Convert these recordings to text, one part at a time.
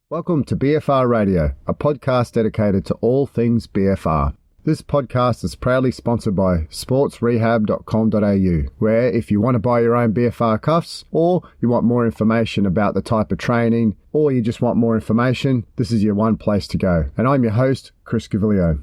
Welcome to BFR Radio, a podcast dedicated to all things BFR. This podcast is proudly sponsored by sportsrehab.com.au, where if you want to buy your own BFR cuffs, or you want more information about the type of training, or you just want more information, this is your one place to go. And I'm your host, Chris Gavilio.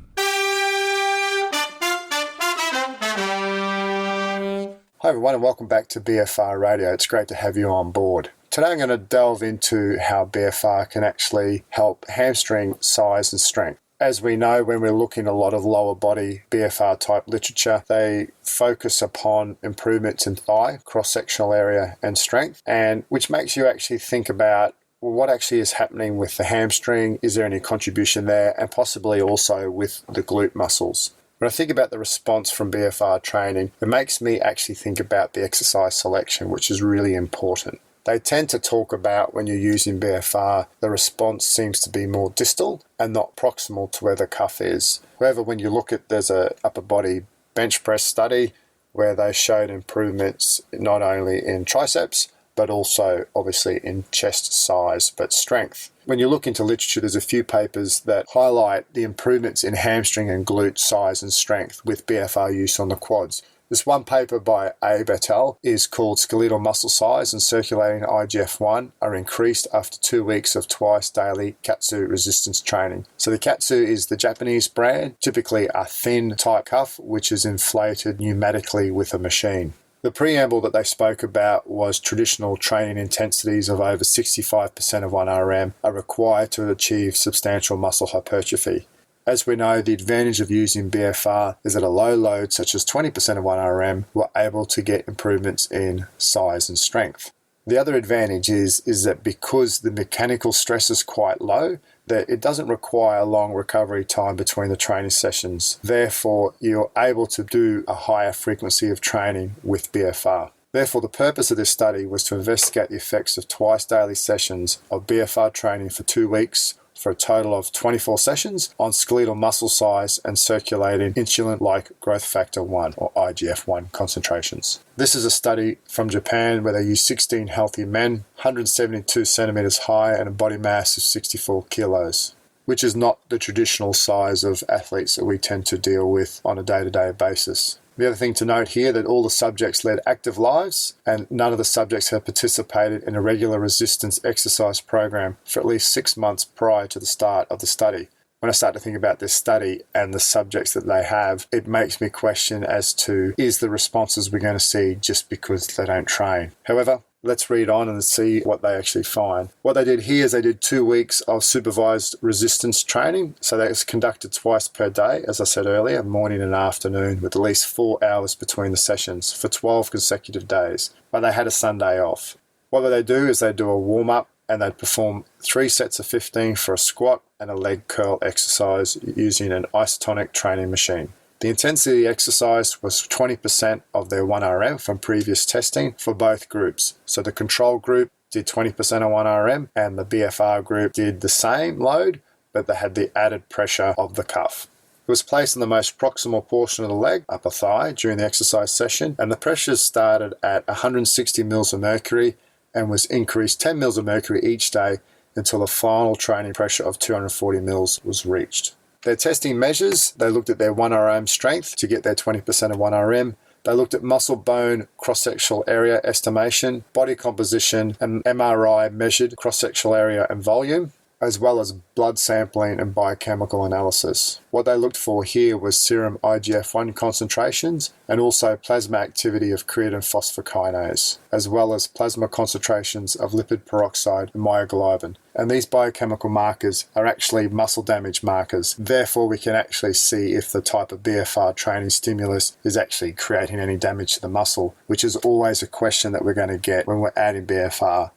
Hi everyone and welcome back to BFR Radio. It's great to have you on board. Today I'm going to delve into how BFR can actually help hamstring size and strength. As we know, when we're looking at a lot of lower body BFR type literature, they focus upon improvements in thigh, cross-sectional area and strength, and which makes you actually think about what actually is happening with the hamstring, is there any contribution there, and possibly also with the glute muscles. When I think about the response from BFR training, it makes me actually think about the exercise selection, which is really important. They tend to talk about when you're using BFR, the response seems to be more distal and not proximal to where the cuff is. However, when you look at, there's a upper body bench press study where they showed improvements not only in triceps, but also obviously in chest size, but strength. When you look into literature, there's a few papers that highlight the improvements in hamstring and glute size and strength with BFR use on the quads. This one paper by Abe et al. Is called Skeletal Muscle Size and Circulating IGF-1 are increased after 2 weeks of twice daily KAATSU resistance training. So the KAATSU is the Japanese brand, typically a thin type cuff, which is inflated pneumatically with a machine. The preamble that they spoke about was traditional training intensities of over 65% of 1 RM are required to achieve substantial muscle hypertrophy. As we know, the advantage of using BFR is at a low load, such as 20% of 1 RM, we're able to get improvements in size and strength. The other advantage is that because the mechanical stress is quite low, that it doesn't require a long recovery time between the training sessions. Therefore, you're able to do a higher frequency of training with BFR. Therefore, the purpose of this study was to investigate the effects of twice daily sessions of BFR training for 2 weeks for a total of 24 sessions on skeletal muscle size and circulating insulin-like growth factor 1 or IGF-1 concentrations. This is a study from Japan where they used 16 healthy men, 172 centimeters high and a body mass of 64 kilos, which is not the traditional size of athletes that we tend to deal with on a day-to-day basis. The other thing to note here that all the subjects led active lives and none of the subjects have participated in a regular resistance exercise program for at least 6 months prior to the start of the study. When I start to think about this study and the subjects that they have, it makes me question as to, is the responses we're going to see just because they don't train? However, let's read on and see what they actually find. What they did here is they did 2 weeks of supervised resistance training. So that was conducted twice per day, as I said earlier, morning and afternoon, with at least 4 hours between the sessions for 12 consecutive days. But they had a Sunday off. What they do is they do a warm-up and they'd perform 3 sets of 15 for a squat and a leg curl exercise using an isotonic training machine. The intensity exercise was 20% of their 1 RM from previous testing for both groups. So the control group did 20% of 1 RM and the BFR group did the same load, but they had the added pressure of the cuff. It was placed in the most proximal portion of the leg, upper thigh, during the exercise session, and the pressures started at 160 mils of mercury and was increased 10 mils of mercury each day until the final training pressure of 240 mils was reached. Their testing measures, they looked at their 1 RM strength to get their 20% of 1 RM. They looked at muscle bone cross-sectional area estimation, body composition, and MRI measured cross-sectional area and volume, as well as blood sampling and biochemical analysis. What they looked for here was serum IGF-1 concentrations and also plasma activity of creatine phosphokinase, as well as plasma concentrations of lipid peroxide and myoglobin. And these biochemical markers are actually muscle damage markers. Therefore, we can actually see if the type of BFR training stimulus is actually creating any damage to the muscle, which is always a question that we're going to get when we're adding BFR.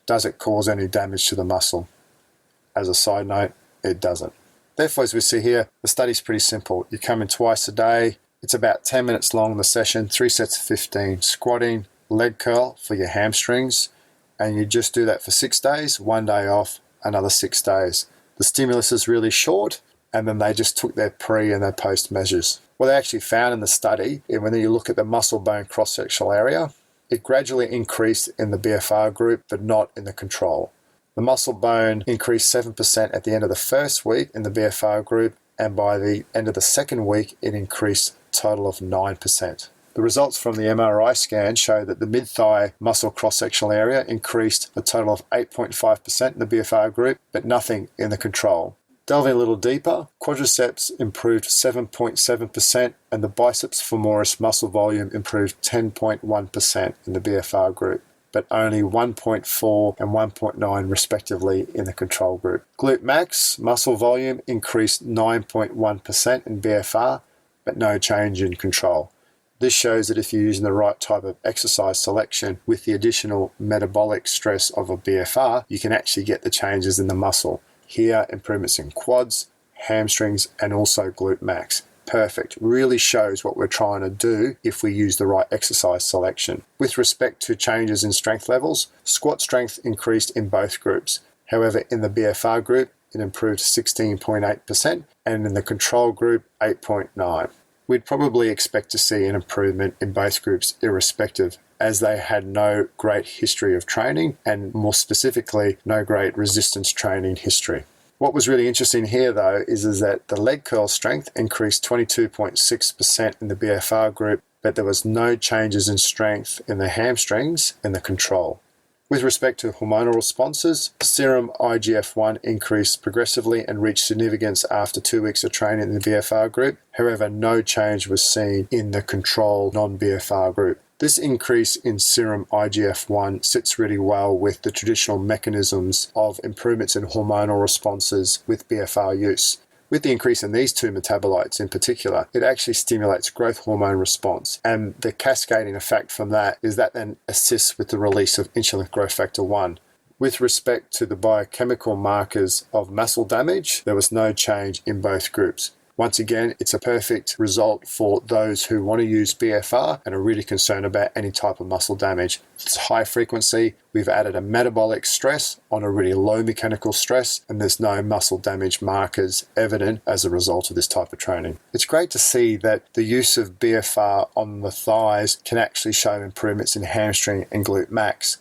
Does it cause any damage to the muscle? As a side note, it doesn't. Therefore, as we see here, the study's pretty simple. You come in twice a day. It's about 10 minutes long, the session, 3 sets of 15, squatting, leg curl for your hamstrings, and you just do that for 6 days, 1 day off, another 6 days. The stimulus is really short, and then they just took their pre and their post measures. What they actually found in the study, when you look at the muscle bone cross-sectional area, it gradually increased in the BFR group, but not in the control. The muscle bone increased 7% at the end of the first week in the BFR group, and by the end of the second week, it increased a total of 9%. The results from the MRI scan show that the mid-thigh muscle cross-sectional area increased a total of 8.5% in the BFR group, but nothing in the control. Delving a little deeper, quadriceps improved 7.7% and the biceps femoris muscle volume improved 10.1% in the BFR group, but only 1.4 and 1.9 respectively in the control group. Glute max muscle volume increased 9.1% in BFR, but no change in control. This shows that if you're using the right type of exercise selection with the additional metabolic stress of a BFR, you can actually get the changes in the muscle. Here, improvements in quads, hamstrings, and also glute max. Perfect. Really shows what we're trying to do if we use the right exercise selection. With respect to changes in strength levels, squat strength increased in both groups. However, in the BFR group, it improved 16.8%, and in the control group, 8.9%. We'd probably expect to see an improvement in both groups irrespective, as they had no great history of training and more specifically, no great resistance training history. What was really interesting here though is that the leg curl strength increased 22.6% in the BFR group, but there was no changes in strength in the hamstrings in the control. With respect to hormonal responses, serum IGF-1 increased progressively and reached significance after 2 weeks of training in the BFR group. However, no change was seen in the control non-BFR group. This increase in serum IGF-1 sits really well with the traditional mechanisms of improvements in hormonal responses with BFR use. With the increase in these two metabolites in particular, it actually stimulates growth hormone response, and the cascading effect from that is that then assists with the release of insulin growth factor 1. With respect to the biochemical markers of muscle damage, there was no change in both groups. Once again, it's a perfect result for those who want to use BFR and are really concerned about any type of muscle damage. It's high frequency. We've added a metabolic stress on a really low mechanical stress, and there's no muscle damage markers evident as a result of this type of training. It's great to see that the use of BFR on the thighs can actually show improvements in hamstring and glute max.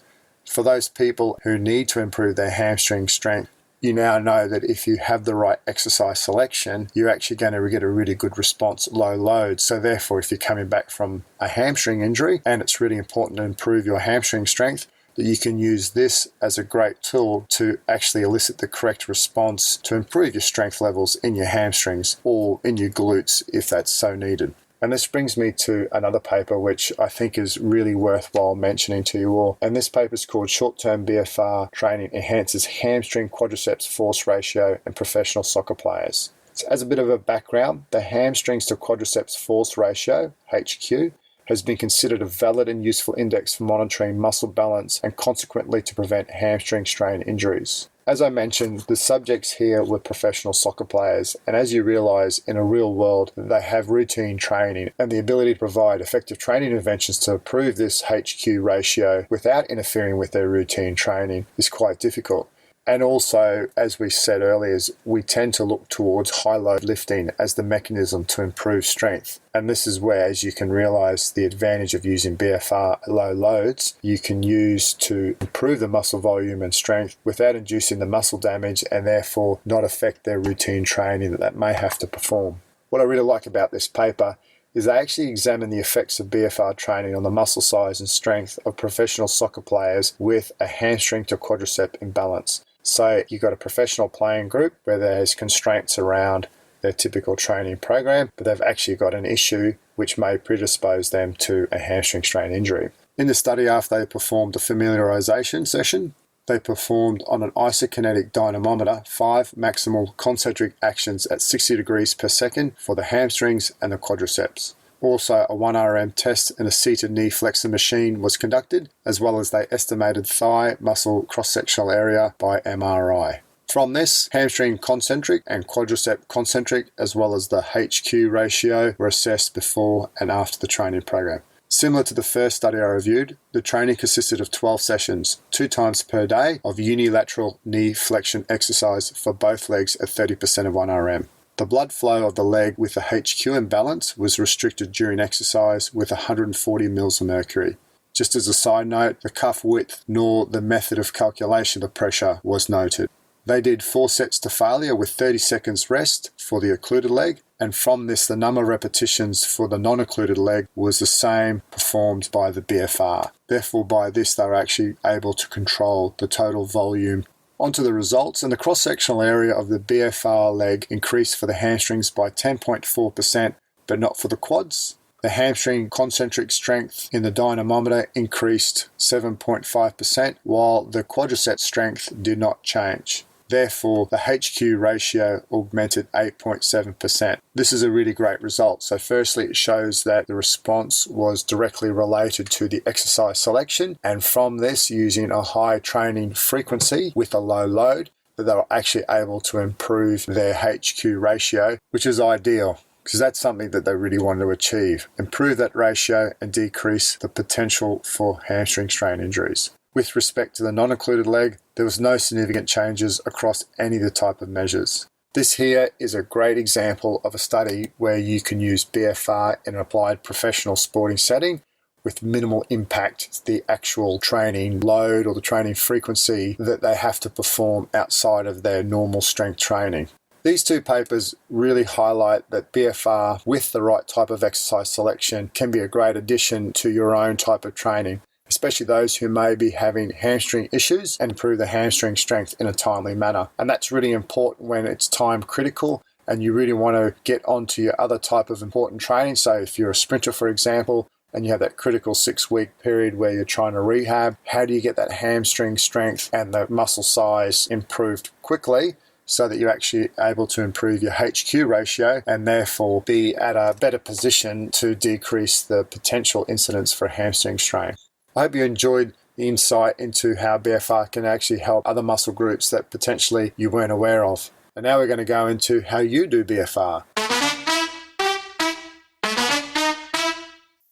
For those people who need to improve their hamstring strength, you now know that if you have the right exercise selection, you're actually going to get a really good response at low load. So therefore, if you're coming back from a hamstring injury and it's really important to improve your hamstring strength, that you can use this as a great tool to actually elicit the correct response to improve your strength levels in your hamstrings or in your glutes if that's so needed. And this brings me to another paper which I think is really worthwhile mentioning to you all. And this paper is called Short-Term BFR Training Enhances Hamstring Quadriceps Force Ratio in Professional Soccer Players. So as a bit of a background, the hamstrings to quadriceps force ratio, HQ, has been considered a valid and useful index for monitoring muscle balance and consequently to prevent hamstring strain injuries. As I mentioned, the subjects here were professional soccer players, and as you realise, in a real world, they have routine training, and the ability to provide effective training interventions to improve this HQ ratio without interfering with their routine training is quite difficult. And also, as we said earlier, we tend to look towards high-load lifting as the mechanism to improve strength. And this is where, as you can realise, the advantage of using BFR at low loads, you can use to improve the muscle volume and strength without inducing the muscle damage and therefore not affect their routine training that may have to perform. What I really like about this paper is they actually examine the effects of BFR training on the muscle size and strength of professional soccer players with a hamstring to quadricep imbalance. So you've got a professional playing group where there's constraints around their typical training program, but they've actually got an issue which may predispose them to a hamstring strain injury. In the study, after they performed a familiarization session, they performed on an isokinetic dynamometer 5 maximal concentric actions at 60 degrees per second for the hamstrings and the quadriceps. Also, a 1RM test and a seated knee flexor machine was conducted, as well as they estimated thigh muscle cross-sectional area by MRI. From this, hamstring concentric and quadricep concentric, as well as the HQ ratio, were assessed before and after the training program. Similar to the first study I reviewed, the training consisted of 12 sessions, 2 times per day, of unilateral knee flexion exercise for both legs at 30% of 1RM. The blood flow of the leg with the HQ imbalance was restricted during exercise with 140 mils of mercury. Just as a side note, the cuff width nor the method of calculation of pressure was noted. They did 4 sets to failure with 30 seconds rest for the occluded leg, and from this the number of repetitions for the non-occluded leg was the same performed by the BFR. Therefore, by this they were actually able to control the total volume. Onto the results, and the cross-sectional area of the BFR leg increased for the hamstrings by 10.4%, but not for the quads. The hamstring concentric strength in the dynamometer increased 7.5%, while the quadriceps strength did not change. Therefore, the HQ ratio augmented 8.7%. This is a really great result. So firstly, it shows that the response was directly related to the exercise selection, and from this, using a high training frequency with a low load, that they were actually able to improve their HQ ratio, which is ideal, because that's something that they really wanted to achieve. Improve that ratio and decrease the potential for hamstring strain injuries. With respect to the non-occluded leg, there was no significant changes across any of the type of measures. This here is a great example of a study where you can use BFR in an applied professional sporting setting with minimal impact to the actual training load or the training frequency that they have to perform outside of their normal strength training. These two papers really highlight that BFR with the right type of exercise selection can be a great addition to your own type of training, especially those who may be having hamstring issues, and improve the hamstring strength in a timely manner. And that's really important when it's time critical and you really want to get onto your other type of important training. So if you're a sprinter, for example, and you have that critical 6-week period where you're trying to rehab, how do you get that hamstring strength and the muscle size improved quickly so that you're actually able to improve your HQ ratio and therefore be at a better position to decrease the potential incidence for hamstring strain? I hope you enjoyed the insight into how BFR can actually help other muscle groups that potentially you weren't aware of. And now we're going to go into how you do BFR.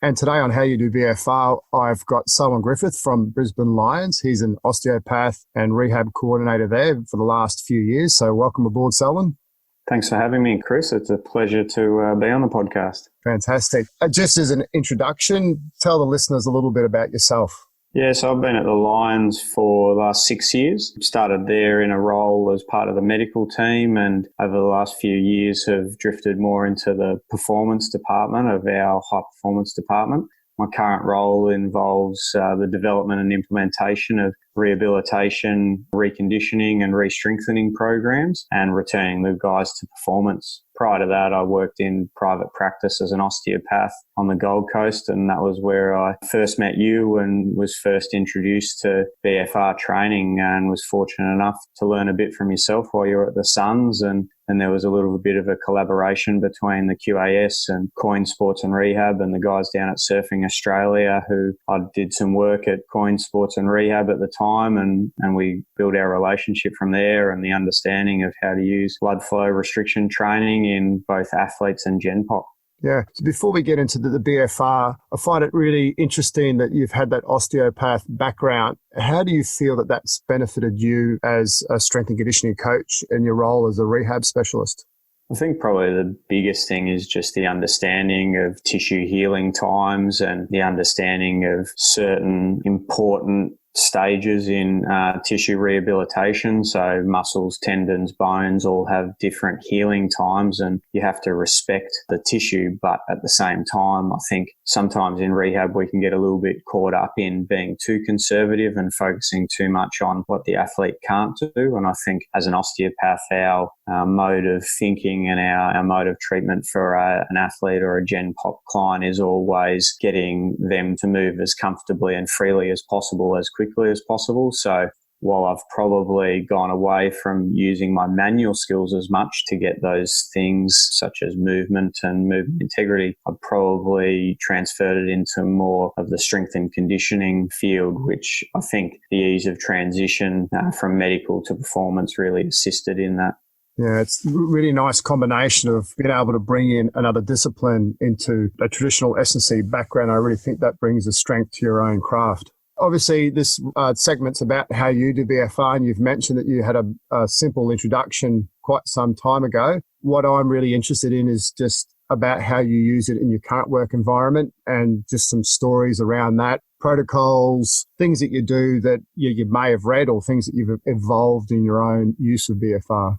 And today on How You Do BFR, I've got Selwyn Griffith from Brisbane Lions. He's an osteopath and rehab coordinator there for the last few years. So welcome aboard, Selwyn. Thanks for having me, Chris. It's a pleasure to be on the podcast. Fantastic. Just as an introduction, tell the listeners a little bit about yourself. Yeah, so I've been at the Lions for the last 6 years. Started there in a role as part of the medical team, and over the last few years have drifted more into the performance department of our high performance department. My current role involves the development and implementation of rehabilitation, reconditioning and re-strengthening programs and returning the guys to performance. Prior to that, I worked in private practice as an osteopath on the Gold Coast, and that was where I first met you and was first introduced to BFR training, and was fortunate enough to learn a bit from yourself while you were at the Suns, and there was a little bit of a collaboration between the QAS and Coin Sports and Rehab and the guys down at Surfing Australia, who I did some work at Coin Sports and Rehab at the time, and we built our relationship from there, and the understanding of how to use blood flow restriction training in both athletes and Gen Pop. Yeah. So before we get into the BFR, I find it really interesting that you've had that osteopath background. How do you feel that that's benefited you as a strength and conditioning coach in your role as a rehab specialist? I think probably the biggest thing is just the understanding of tissue healing times and the understanding of certain important stages in tissue rehabilitation. So muscles, tendons, bones all have different healing times, and you have to respect the tissue. But at the same time, I think sometimes in rehab we can get a little bit caught up in being too conservative and focusing too much on what the athlete can't do. And I think as an osteopath, our mode of thinking and our mode of treatment for an athlete or a Gen Pop client is always getting them to move as comfortably and freely as possible, as quickly as possible. So while I've probably gone away from using my manual skills as much to get those things such as movement and movement integrity, I've probably transferred it into more of the strength and conditioning field, which I think the ease of transition from medical to performance really assisted in that. Yeah, it's a really nice combination of being able to bring in another discipline into a traditional S&C background. I really think that brings a strength to your own craft. Obviously, this segment's about how you do BFR, and you've mentioned that you had a simple introduction quite some time ago. What I'm really interested in is just about how you use it in your current work environment and just some stories around that, protocols, things that you do that you may have read or things that you've evolved in your own use of BFR?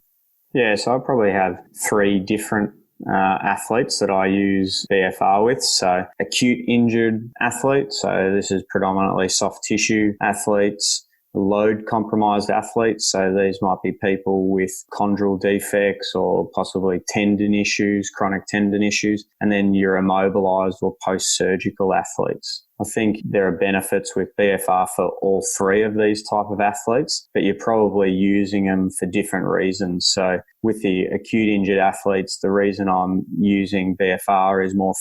Yeah, so I probably have 3 different athletes that I use BFR with. So acute injured athletes, so this is predominantly soft tissue athletes. Load compromised athletes, so these might be people with chondral defects or possibly tendon issues, chronic tendon issues, and then your immobilized or post-surgical athletes. I think there are benefits with BFR for all 3 of these type of athletes, but you're probably using them for different reasons. So with the acute injured athletes, the reason I'm using BFR is more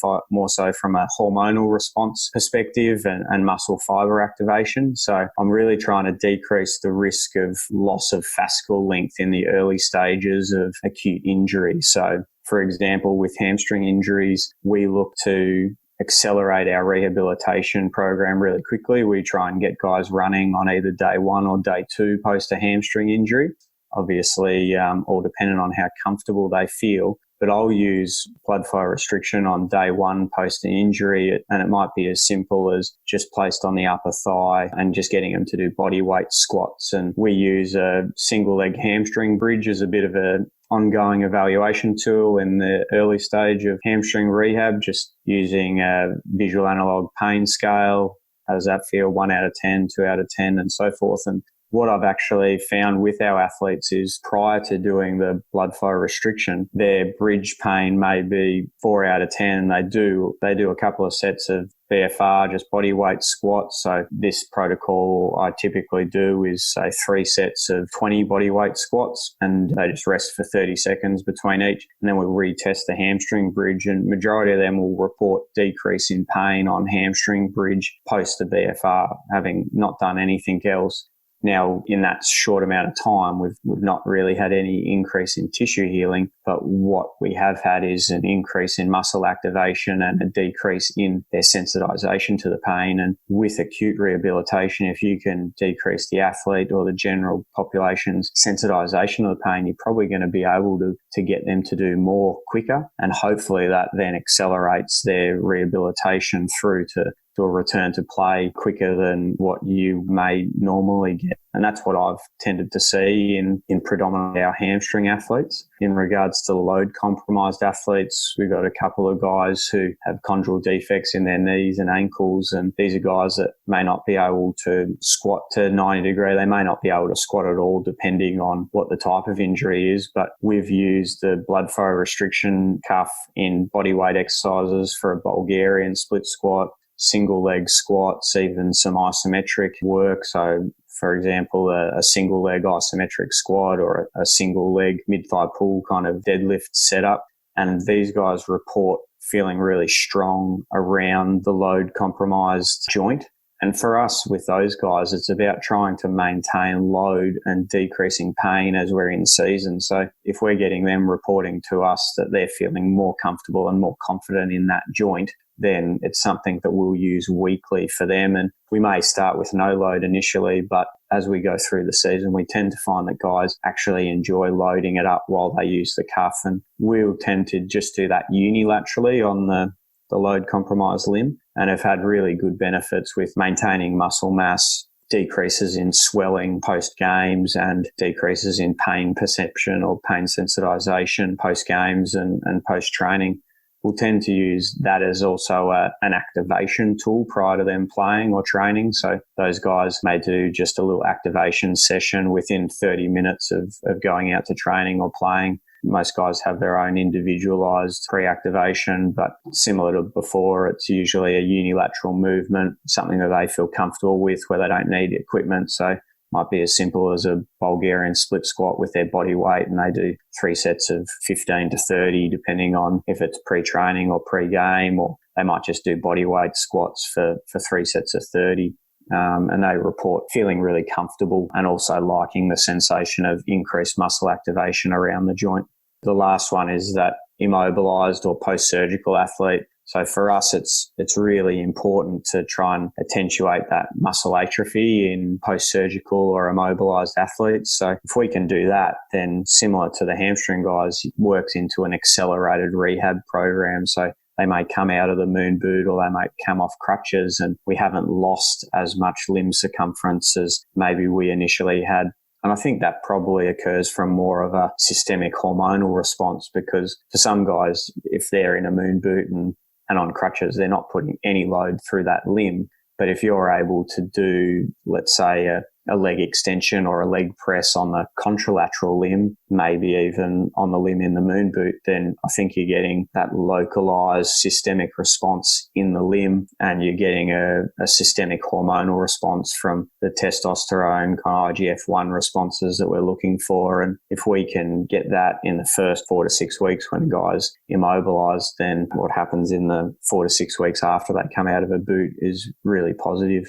so from a hormonal response perspective and muscle fiber activation. So I'm really trying to decrease the risk of loss of fascicle length in the early stages of acute injury. So for example, with hamstring injuries, we look to accelerate our rehabilitation program really quickly. We try and get guys running on either day 1 or day 2 post a hamstring injury, obviously all dependent on how comfortable they feel. But I'll use blood flow restriction on day 1 post an injury, and it might be as simple as just placed on the upper thigh and just getting them to do body weight squats. And we use a single leg hamstring bridge as a bit of a ongoing evaluation tool in the early stage of hamstring rehab, just using a visual analog pain scale. How does that feel? 1 out of 10, 2 out of 10, and so forth. And what I've actually found with our athletes is prior to doing the blood flow restriction, their bridge pain may be 4 out of 10. They do a couple of sets of BFR, just body weight squats. So this protocol I typically do is say 3 sets of 20 body weight squats, and they just rest for 30 seconds between each. And then we'll retest the hamstring bridge, and majority of them will report decrease in pain on hamstring bridge post the BFR, having not done anything else. Now, in that short amount of time, we've not really had any increase in tissue healing, but what we have had is an increase in muscle activation and a decrease in their sensitization to the pain. And with acute rehabilitation, if you can decrease the athlete or the general population's sensitization of the pain, you're probably going to be able to get them to do more quicker. And hopefully that then accelerates their rehabilitation through to a return to play quicker than what you may normally get. And that's what I've tended to see in predominantly our hamstring athletes. In regards to load compromised athletes, we've got a couple of guys who have chondral defects in their knees and ankles, and these are guys that may not be able to squat to 90 degree. They may not be able to squat at all depending on what the type of injury is, but we've used the blood flow restriction cuff in bodyweight exercises for a Bulgarian split squat, single leg squats, even some isometric work. So for example, a single leg isometric squat or a single leg mid-thigh pull kind of deadlift setup. And these guys report feeling really strong around the load compromised joint. And for us with those guys, it's about trying to maintain load and decreasing pain as we're in season. So if we're getting them reporting to us that they're feeling more comfortable and more confident in that joint, then it's something that we'll use weekly for them. And we may start with no load initially, but as we go through the season, we tend to find that guys actually enjoy loading it up while they use the cuff. And we'll tend to just do that unilaterally on the load compromised limb, and have had really good benefits with maintaining muscle mass, decreases in swelling post games, and decreases in pain perception or pain sensitization post games and post training. We'll tend to use that as also an activation tool prior to them playing or training. So those guys may do just a little activation session within 30 minutes of going out to training or playing. Most guys have their own individualized pre-activation, but similar to before, it's usually a unilateral movement, something that they feel comfortable with where they don't need equipment. So might be as simple as a Bulgarian split squat with their body weight, and they do 3 sets of 15 to 30, depending on if it's pre-training or pre-game, or they might just do body weight squats for 3 sets of 30. And they report feeling really comfortable and also liking the sensation of increased muscle activation around the joint. The last one is that immobilized or post-surgical athlete. So for us, it's really important to try and attenuate that muscle atrophy in post-surgical or immobilized athletes. So if we can do that, then similar to the hamstring guys, it works into an accelerated rehab program. So they may come out of the moon boot or they may come off crutches, and we haven't lost as much limb circumference as maybe we initially had. And I think that probably occurs from more of a systemic hormonal response, because for some guys, if they're in a moon boot and on crutches, they're not putting any load through that limb. But if you're able to do, let's say, a leg extension or a leg press on the contralateral limb, maybe even on the limb in the moon boot, then I think you're getting that localized systemic response in the limb, and you're getting a systemic hormonal response from the testosterone kind of IGF-1 responses that we're looking for. And if we can get that in the first 4 to 6 weeks when a guy's immobilized, then what happens in the 4 to 6 weeks after they come out of a boot is really positive.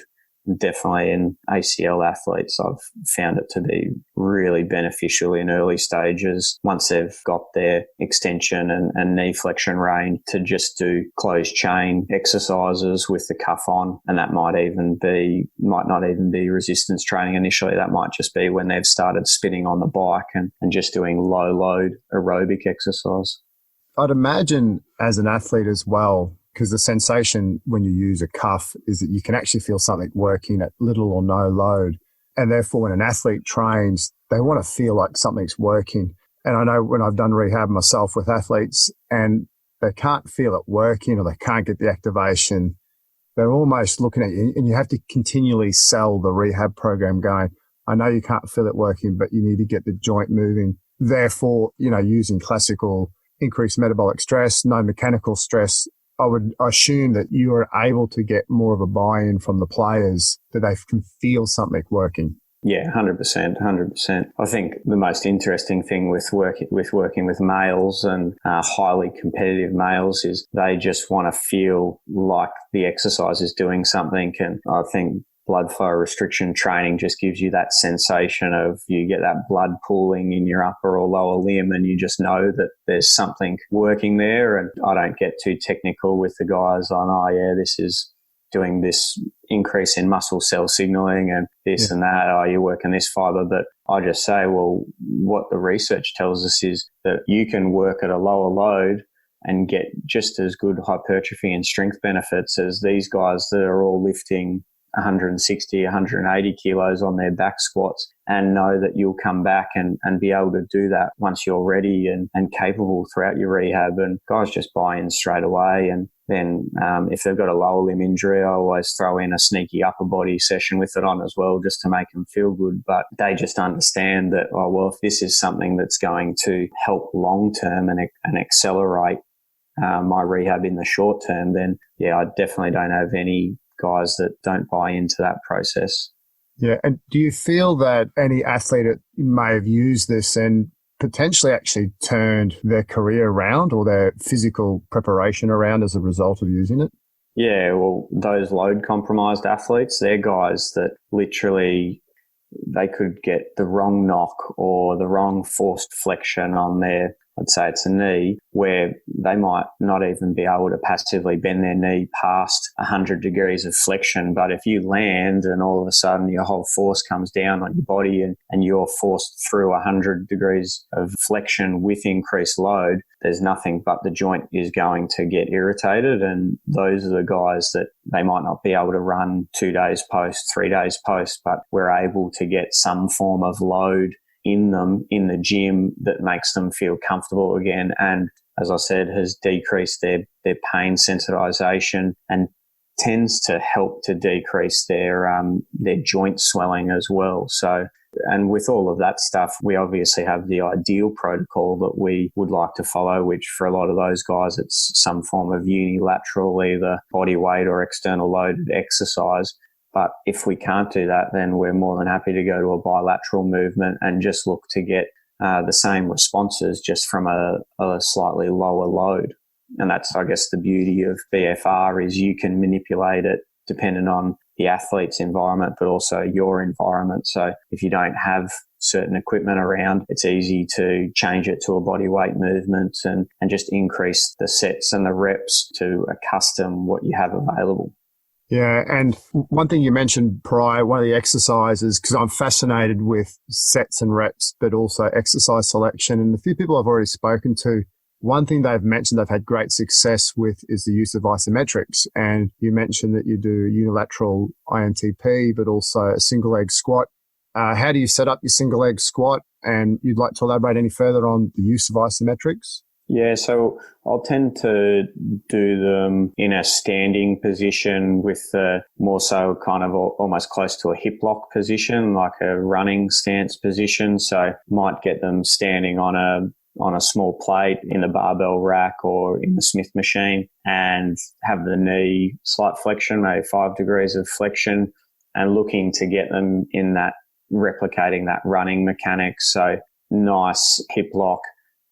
Definitely in ACL athletes, I've found it to be really beneficial in early stages once they've got their extension and knee flexion range to just do closed chain exercises with the cuff on. And that might not even be resistance training initially. That might just be when they've started spinning on the bike and just doing low load aerobic exercise. I'd imagine as an athlete as well, because the sensation when you use a cuff is that you can actually feel something working at little or no load. And therefore, when an athlete trains, they want to feel like something's working. And I know when I've done rehab myself with athletes and they can't feel it working or they can't get the activation, they're almost looking at you, and you have to continually sell the rehab program going, I know you can't feel it working, but you need to get the joint moving. Therefore, using classical increased metabolic stress, no mechanical stress, I would assume that you are able to get more of a buy-in from the players that they can feel something working. Yeah, 100%. I think the most interesting thing with working with males and highly competitive males is they just want to feel like the exercise is doing something. And I think blood flow restriction training just gives you that sensation of you get that blood pooling in your upper or lower limb, and you just know that there's something working there. And I don't get too technical with the guys on, this is doing this increase in muscle cell signaling and this and that, you're working this fiber. But I just say, well, what the research tells us is that you can work at a lower load and get just as good hypertrophy and strength benefits as these guys that are all lifting 160, 180 kilos on their back squats, and know that you'll come back and be able to do that once you're ready and capable throughout your rehab. And guys just buy in straight away. And then if they've got a lower limb injury, I always throw in a sneaky upper body session with it on as well, just to make them feel good. But they just understand that, if this is something that's going to help long term and accelerate my rehab in the short term, then I definitely don't have any guys that don't buy into that process. Yeah. And do you feel that any athlete may have used this and potentially actually turned their career around or their physical preparation around as a result of using it? Yeah, well, those load compromised athletes, they're guys that literally they could get the wrong knock or the wrong forced flexion on their, I'd say it's a knee, where they might not even be able to passively bend their knee past 100 degrees of flexion. But if you land and all of a sudden your whole force comes down on your body and you're forced through 100 degrees of flexion with increased load, there's nothing but the joint is going to get irritated. And those are the guys that they might not be able to run 2 days post, 3 days post, but we're able to get some form of load in them in the gym that makes them feel comfortable again, and as I said, has decreased their pain sensitization and tends to help to decrease their joint swelling as well. So, and with all of that stuff, we obviously have the ideal protocol that we would like to follow, which for a lot of those guys, it's some form of unilateral, either body weight or external loaded exercise. But if we can't do that, then we're more than happy to go to a bilateral movement and just look to get the same responses just from a slightly lower load. And that's, I guess, the beauty of BFR is you can manipulate it depending on the athlete's environment, but also your environment. So if you don't have certain equipment around, it's easy to change it to a body weight movement and just increase the sets and the reps to accustom what you have available. Yeah, and one thing you mentioned prior, one of the exercises, because I'm fascinated with sets and reps, but also exercise selection. And a few people I've already spoken to, one thing they've mentioned they've had great success with is the use of isometrics. And you mentioned that you do unilateral IMTP, but also a single leg squat. How do you set up your single leg squat? And you'd like to elaborate any further on the use of isometrics? Yeah, so I'll tend to do them in a standing position with more so kind of almost close to a hip lock position, like a running stance position. So might get them standing on a small plate in the barbell rack or in the Smith machine and have the knee slight flexion, maybe 5 degrees of flexion, and looking to get them in that, replicating that running mechanics. So nice hip lock,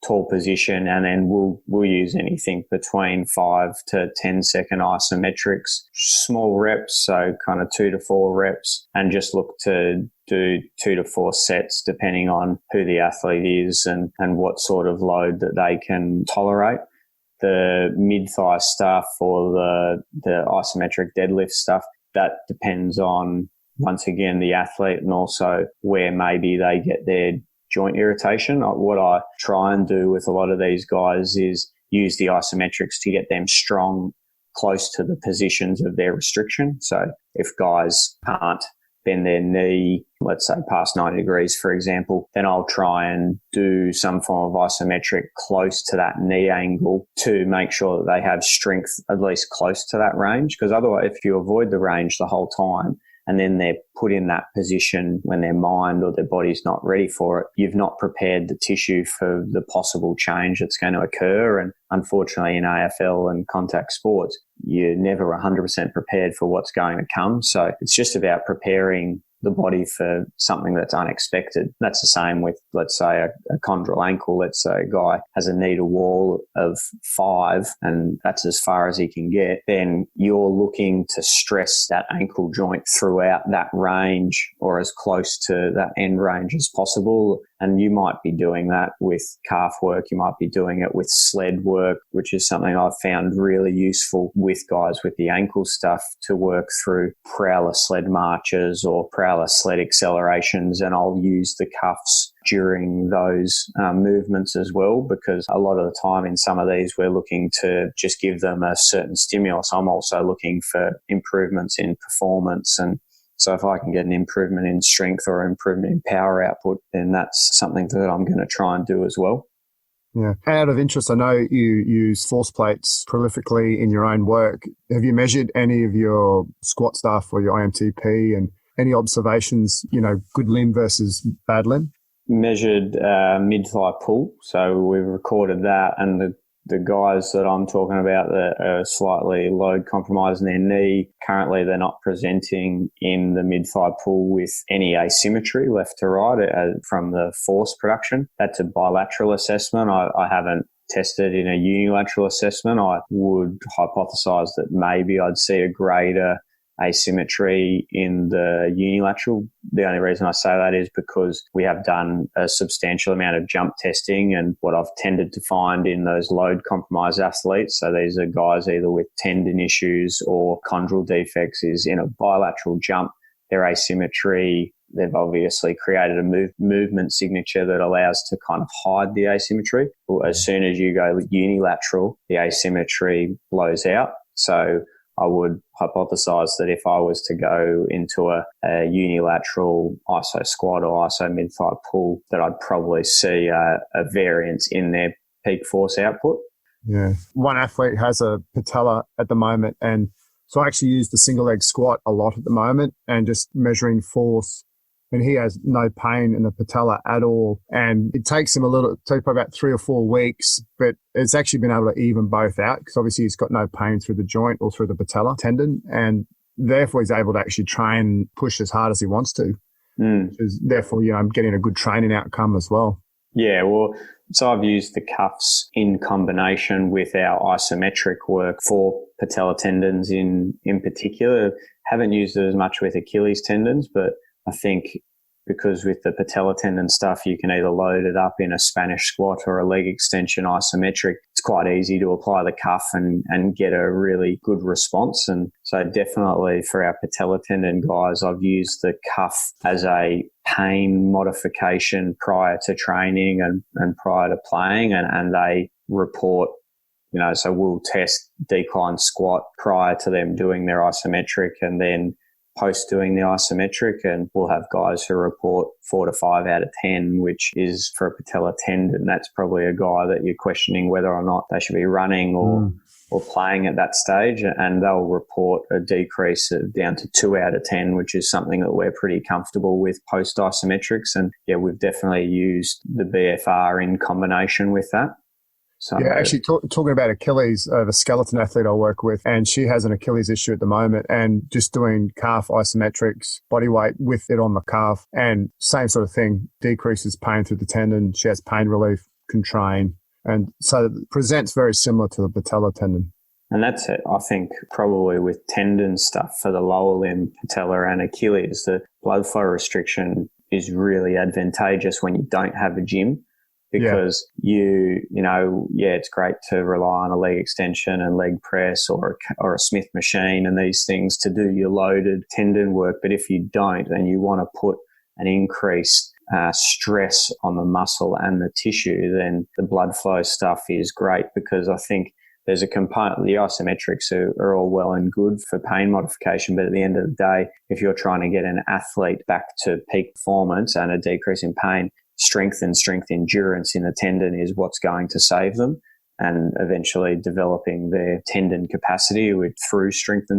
tall position, and then we'll use anything between 5 to 10 second isometrics, small reps, so kind of 2 to 4 reps, and just look to do 2 to 4 sets depending on who the athlete is and what sort of load that they can tolerate. The mid-thigh stuff or the isometric deadlift stuff, that depends on, once again, the athlete and also where maybe they get their joint irritation. What I try and do with a lot of these guys is use the isometrics to get them strong close to the positions of their restriction. So if guys can't bend their knee, let's say past 90 degrees, for example, then I'll try and do some form of isometric close to that knee angle to make sure that they have strength at least close to that range. Because otherwise, if you avoid the range the whole time, and then they're put in that position when their mind or their body's not ready for it, you've not prepared the tissue for the possible change that's going to occur. And unfortunately in AFL and contact sports, you're never 100% prepared for what's going to come. So it's just about preparing the body for something that's unexpected. That's the same with, let's say, a chondral ankle. Let's say a guy has a knee to wall of 5 and that's as far as he can get. Then you're looking to stress that ankle joint throughout that range or as close to that end range as possible. And you might be doing that with calf work. You might be doing it with sled work, which is something I've found really useful with guys with the ankle stuff, to work through prowler sled marches or prowler sled accelerations. And I'll use the cuffs during those movements as well, because a lot of the time in some of these, we're looking to just give them a certain stimulus. I'm also looking for improvements in performance. And so if I can get an improvement in strength or improvement in power output, then that's something that I'm going to try and do as well. Yeah. Out of interest, I know you use force plates prolifically in your own work. Have you measured any of your squat stuff or your IMTP and any observations, good limb versus bad limb? Measured mid-thigh pull. So we've recorded that, and the guys that I'm talking about that are slightly load compromised in their knee, currently they're not presenting in the mid-thigh pull with any asymmetry left to right from the force production. That's a bilateral assessment. I haven't tested in a unilateral assessment. I would hypothesize that maybe I'd see a greater asymmetry in the unilateral. The only reason I say that is because we have done a substantial amount of jump testing, and what I've tended to find in those load compromised athletes, so these are guys either with tendon issues or chondral defects, is in a bilateral jump, their asymmetry, they've obviously created a movement signature that allows to kind of hide the asymmetry. Well, as soon as you go unilateral, the asymmetry blows out. So I would hypothesize that if I was to go into a unilateral iso squat or iso mid-thigh pull, that I'd probably see a variance in their peak force output. Yeah. One athlete has a patella at the moment, and so I actually use the single leg squat a lot at the moment and just measuring force. And he has no pain in the patella at all. And it takes him probably about 3 or 4 weeks, but it's actually been able to even both out because obviously he's got no pain through the joint or through the patella tendon. And therefore he's able to actually try and push as hard as he wants to. Which is therefore, getting a good training outcome as well. Yeah, well, so I've used the cuffs in combination with our isometric work for patella tendons in particular. Haven't used it as much with Achilles tendons, but I think because with the patella tendon stuff, you can either load it up in a Spanish squat or a leg extension isometric. It's quite easy to apply the cuff and get a really good response. And so definitely for our patella tendon guys, I've used the cuff as a pain modification prior to training and prior to playing, and they report, so we'll test decline squat prior to them doing their isometric and then post doing the isometric, and we'll have guys who report 4 to 5 out of 10, which is for a patella tendon. That's probably a guy that you're questioning whether or not they should be running or playing at that stage, and they'll report a decrease of down to 2 out of 10, which is something that we're pretty comfortable with post isometrics. And yeah, we've definitely used the BFR in combination with that. So, yeah, actually talking about Achilles, the skeleton athlete I work with, and she has an Achilles issue at the moment, and just doing calf isometrics, body weight with it on the calf, and same sort of thing, decreases pain through the tendon. She has pain relief, can train, and so it presents very similar to the patella tendon. And that's it. I think probably with tendon stuff for the lower limb, patella and Achilles, the blood flow restriction is really advantageous when you don't have a gym. Because it's great to rely on a leg extension and leg press or a Smith machine and these things to do your loaded tendon work. But if you don't, then you want to put an increased stress on the muscle and the tissue, then the blood flow stuff is great, because I think there's a component, the isometrics are all well and good for pain modification, but at the end of the day, if you're trying to get an athlete back to peak performance and a decrease in pain, strength endurance in the tendon is what's going to save them, and eventually developing their tendon capacity through strength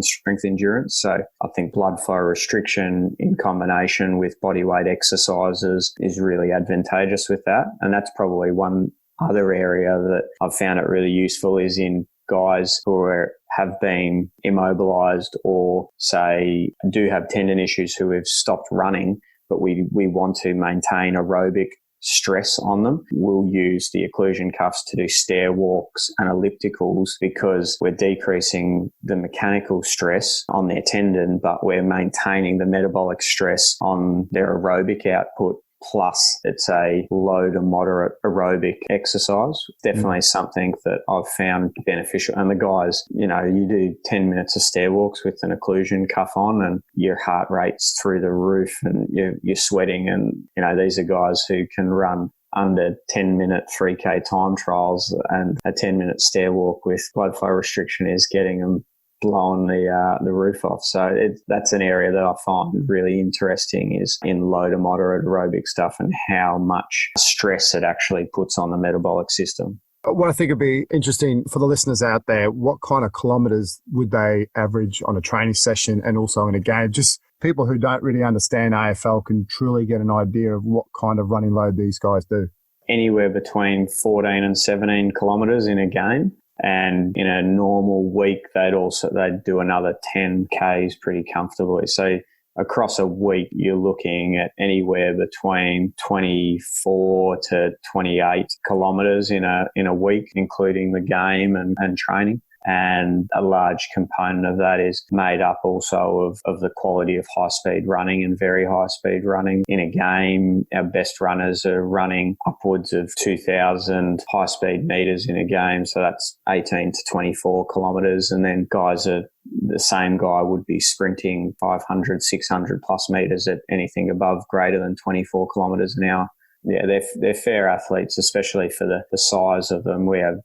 endurance. So I think blood flow restriction in combination with body weight exercises is really advantageous with that. And that's probably one other area that I've found it really useful is in guys who have been immobilized or say do have tendon issues who have stopped running, but we want to maintain aerobic stress on them. We'll use the occlusion cuffs to do stair walks and ellipticals, because we're decreasing the mechanical stress on their tendon, but we're maintaining the metabolic stress on their aerobic output. Plus, it's a low to moderate aerobic exercise. Definitely something that I've found beneficial. And the guys, you do 10 minutes of stair walks with an occlusion cuff on and your heart rate's through the roof and you're sweating. And, these are guys who can run under 10-minute 3K time trials, and a 10-minute stair walk with blood flow restriction is getting them blowing the roof off. So that's an area that I find really interesting, is in low to moderate aerobic stuff and how much stress it actually puts on the metabolic system. What I think would be interesting for the listeners out there, what kind of kilometres would they average on a training session and also in a game? Just people who don't really understand AFL can truly get an idea of what kind of running load these guys do. Anywhere between 14 and 17 kilometres in a game. And in a normal week, they'd do another 10 Ks pretty comfortably. So across a week, you're looking at anywhere between 24 to 28 kilometres in a week, including the game and training. And a large component of that is made up also of the quality of high-speed running and very high-speed running. In a game, our best runners are running upwards of 2,000 high-speed metres in a game, so that's 18 to 24 kilometres. And then the same guy would be sprinting 500, 600 plus metres at anything above greater than 24 kilometres an hour. Yeah, they're fair athletes, especially for the size of them. We have,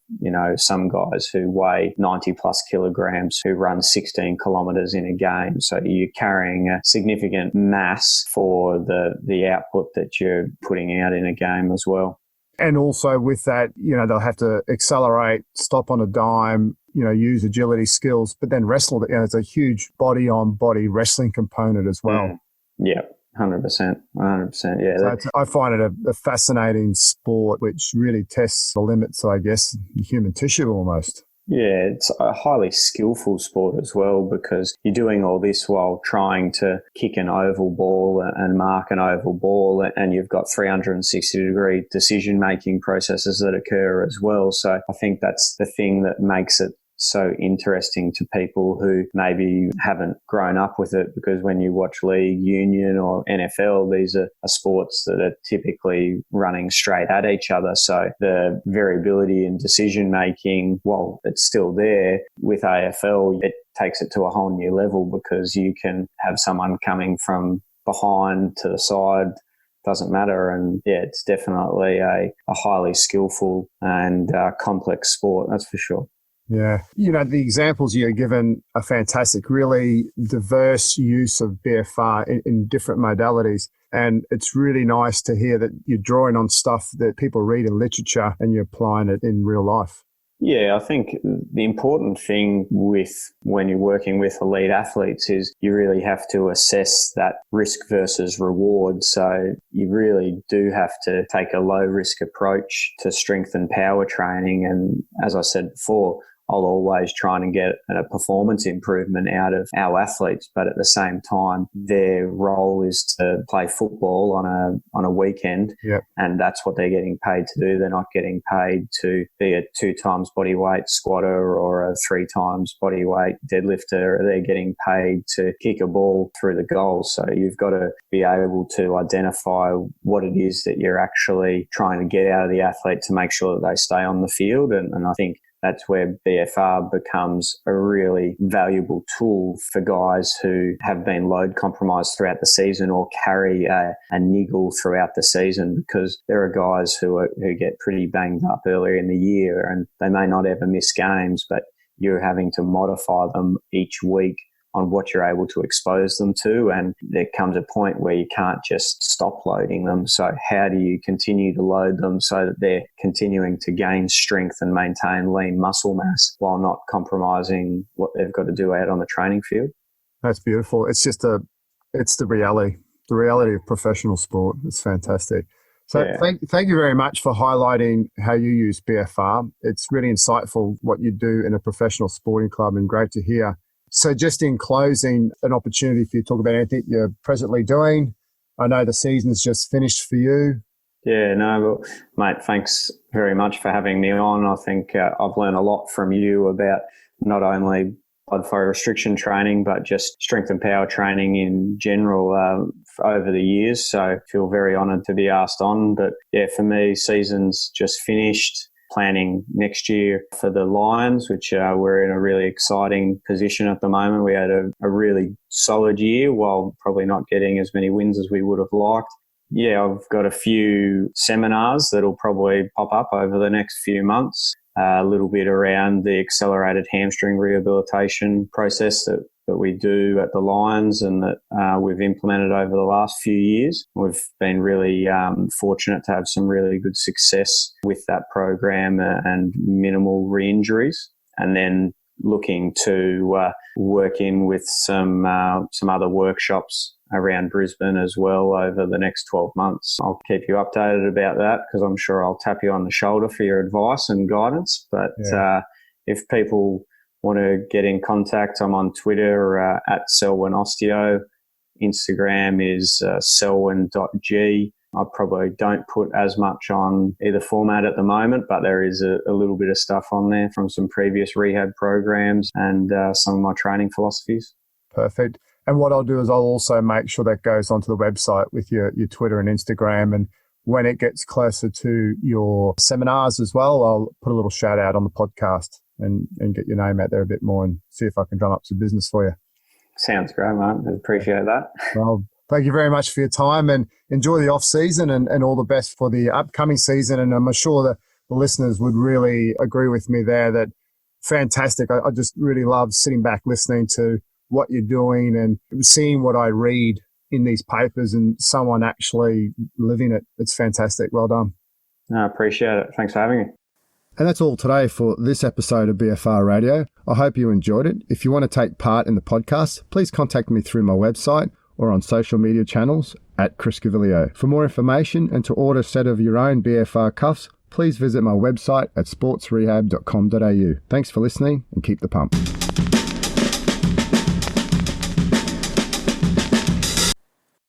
some guys who weigh 90 plus kilograms who run 16 kilometres in a game. So you're carrying a significant mass for the output that you're putting out in a game as well. And also with that, they'll have to accelerate, stop on a dime, use agility skills, but then wrestle. It's a huge body-on-body wrestling component as well. Yeah. 100%. Yeah. So I find it a fascinating sport which really tests the limits, I guess, human tissue almost. Yeah, it's a highly skillful sport as well, because you're doing all this while trying to kick an oval ball and mark an oval ball, and you've got 360-degree decision-making processes that occur as well. So I think that's the thing that makes it so interesting to people who maybe haven't grown up with it, because when you watch league, union or NFL, these are sports that are typically running straight at each other. So the variability in decision making, while it's still there, with AFL, it takes it to a whole new level, because you can have someone coming from behind to the side, doesn't matter. And yeah, it's definitely a highly skillful and complex sport, that's for sure. Yeah. The examples you're given are fantastic, really diverse use of BFR in different modalities. And it's really nice to hear that you're drawing on stuff that people read in literature and you're applying it in real life. Yeah, I think the important thing with when you're working with elite athletes is you really have to assess that risk versus reward. So you really do have to take a low risk approach to strength and power training. And as I said before, I'll always try and get a performance improvement out of our athletes, but at the same time, their role is to play football on a weekend, yep. And that's what they're getting paid to do. They're not getting paid to be a 2 times body weight squatter or a 3 times body weight deadlifter. They're getting paid to kick a ball through the goal. So you've got to be able to identify what it is that you're actually trying to get out of the athlete to make sure that they stay on the field. And I think that's where BFR becomes a really valuable tool for guys who have been load compromised throughout the season or carry a niggle throughout the season, because there are guys who get pretty banged up earlier in the year and they may not ever miss games, but you're having to modify them each week on what you're able to expose them to. And there comes a point where you can't just stop loading them. So how do you continue to load them so that they're continuing to gain strength and maintain lean muscle mass while not compromising what they've got to do out on the training field? That's beautiful. It's just it's the reality of professional sport. It's fantastic. So yeah. Thank you very much for highlighting how you use BFR. It's really insightful what you do in a professional sporting club, and great to hear. So just in closing, an opportunity for you to talk about anything you're presently doing. I know the season's just finished for you. Yeah, no, well, mate, thanks very much for having me on. I think I've learned a lot from you about not only blood flow restriction training, but just strength and power training in general over the years. So I feel very honoured to be asked on. But yeah, for me, season's just finished. Planning next year for the Lions, which we're in a really exciting position at the moment. We had a really solid year while probably not getting as many wins as we would have liked. Yeah, I've got a few seminars that'll probably pop up over the next few months, a little bit around the accelerated hamstring rehabilitation process that we do at the Lions and that we've implemented over the last few years. We've been really fortunate to have some really good success with that program and minimal re-injuries. And then looking to work in with some other workshops around Brisbane as well over the next 12 months. I'll keep you updated about that, because I'm sure I'll tap you on the shoulder for your advice and guidance. But if people want to get in contact, I'm on Twitter at Selwyn Osteo. Instagram is selwyn.g. I probably don't put as much on either format at the moment, but there is a little bit of stuff on there from some previous rehab programs and some of my training philosophies. Perfect. And what I'll do is I'll also make sure that goes onto the website with your Twitter and Instagram. And when it gets closer to your seminars as well, I'll put a little shout out on the podcast and get your name out there a bit more and see if I can drum up some business for you. Sounds great, mate. I appreciate that. Well, thank you very much for your time, and enjoy the off season and all the best for the upcoming season. And I'm sure that the listeners would really agree with me there that fantastic. I just really love sitting back listening to what you're doing and seeing what I read in these papers and someone actually living it. It's fantastic. Well done. I appreciate it. Thanks for having me. And that's all today for this episode of BFR Radio. I hope you enjoyed it. If you want to take part in the podcast, please contact me through my website or on social media channels at Chris Gavilio. For more information and to order a set of your own BFR cuffs, please visit my website at sportsrehab.com.au. Thanks for listening and keep the pump.